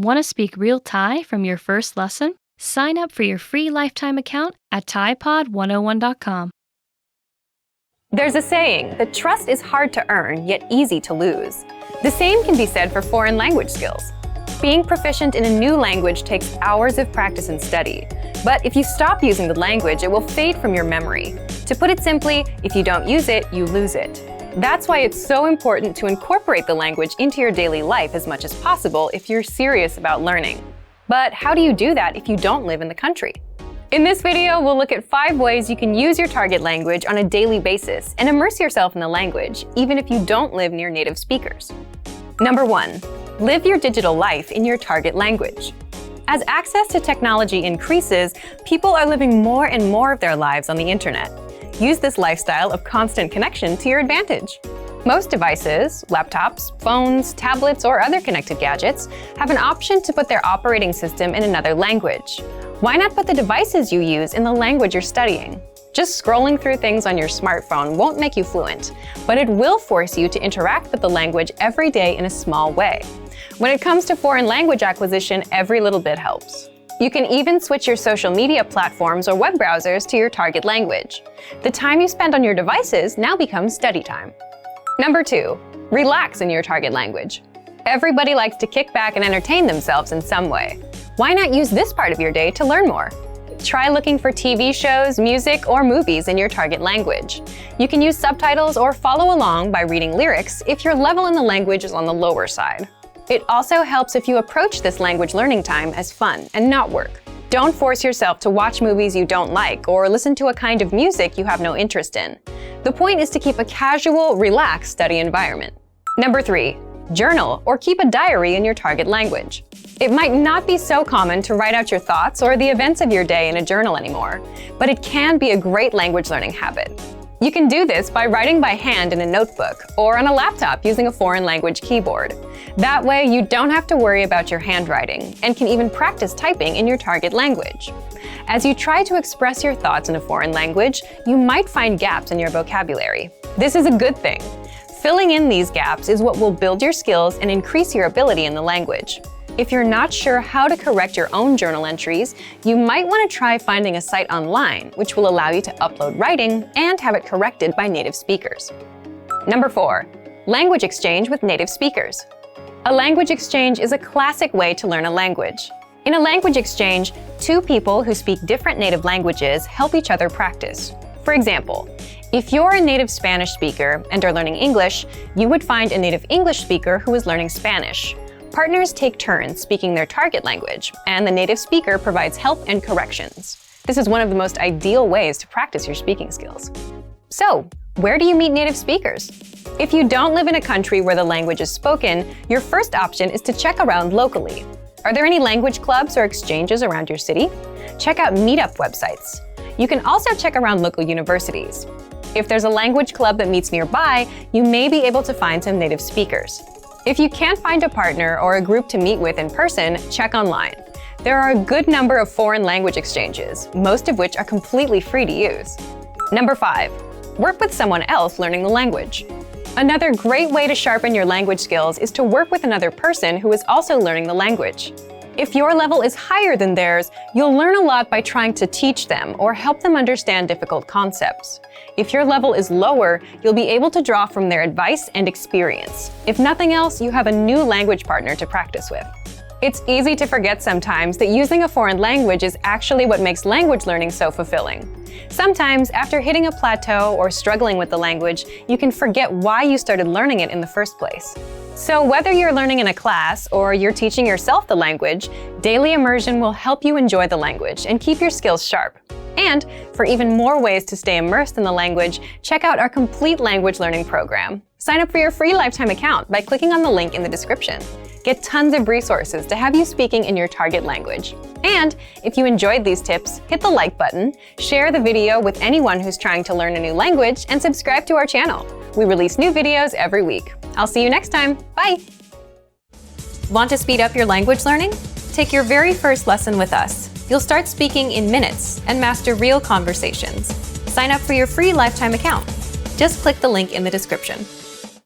Want to speak real Thai from your first lesson? Sign up for your free lifetime account at ThaiPod101.com. There's a saying that trust is hard to earn, yet easy to lose. The same can be said for foreign language skills. Being proficient in a new language takes hours of practice and study. But if you stop using the language, it will fade from your memory. To put it simply, if you don't use it, you lose it. That's why it's so important to incorporate the language into your daily life as much as possible if you're serious about learning. But how do you do that if you don't live in the country? In this video, we'll look at 5 ways you can use your target language on a daily basis and immerse yourself in the language, even if you don't live near native speakers. Number 1. Live your digital life in your target language. As access to technology increases, people are living more and more of their lives on the internet. Use this lifestyle of constant connection to your advantage. Most devices, laptops, phones, tablets, or other connected gadgets, have an option to put their operating system in another language. Why not put the devices you use in the language you're studying? Just scrolling through things on your smartphone won't make you fluent, but it will force you to interact with the language every day in a small way. When it comes to foreign language acquisition, every little bit helps. You can even switch your social media platforms or web browsers to your target language. The time you spend on your devices now becomes study time. Number 2. Relax in your target language. Everybody likes to kick back and entertain themselves in some way. Why not use this part of your day to learn more? Try looking for TV shows, music, or movies in your target language. You can use subtitles or follow along by reading lyrics if your level in the language is on the lower side. It also helps if you approach this language learning time as fun and not work. Don't force yourself to watch movies you don't like or listen to a kind of music you have no interest in. The point is to keep a casual, relaxed study environment. Number 3. Journal or keep a diary in your target language. It might not be so common to write out your thoughts or the events of your day in a journal anymore, but it can be a great language learning habit. You can do this by writing by hand in a notebook or on a laptop using a foreign language keyboard. That way, you don't have to worry about your handwriting and can even practice typing in your target language. As you try to express your thoughts in a foreign language, you might find gaps in your vocabulary. This is a good thing. Filling in these gaps is what will build your skills and increase your ability in the language. If you're not sure how to correct your own journal entries, you might want to try finding a site online, which will allow you to upload writing and have it corrected by native speakers. Number 4. Language exchange with native speakers. A language exchange is a classic way to learn a language. In a language exchange, 2 people who speak different native languages help each other practice. For example, if you're a native Spanish speaker and are learning English, you would find a native English speaker who is learning Spanish. Partners take turns speaking their target language, and the native speaker provides help and corrections. This is one of the most ideal ways to practice your speaking skills. So, where do you meet native speakers? If you don't live in a country where the language is spoken, your first option is to check around locally. Are there any language clubs or exchanges around your city? Check out meetup websites. You can also check around local universities. If there's a language club that meets nearby, you may be able to find some native speakers. If you can't find a partner or a group to meet with in person, check online. There are a good number of foreign language exchanges, most of which are completely free to use. Number 5. Work with someone else learning the language. Another great way to sharpen your language skills is to work with another person who is also learning the language. If your level is higher than theirs, you'll learn a lot by trying to teach them or help them understand difficult concepts. If your level is lower, you'll be able to draw from their advice and experience. If nothing else, you have a new language partner to practice with. It's easy to forget sometimes that using a foreign language is actually what makes language learning so fulfilling. Sometimes, after hitting a plateau or struggling with the language, you can forget why you started learning it in the first place. So whether you're learning in a class or you're teaching yourself the language, daily immersion will help you enjoy the language and keep your skills sharp. And for even more ways to stay immersed in the language, check out our complete language learning program. Sign up for your free lifetime account by clicking on the link in the description. Get tons of resources to have you speaking in your target language. And if you enjoyed these tips, hit the like button, share the video with anyone who's trying to learn a new language, and subscribe to our channel. We release new videos every week. I'll see you next time. Bye! Want to speed up your language learning? Take your very first lesson with us. You'll start speaking in minutes and master real conversations. Sign up for your free lifetime account. Just click the link in the description.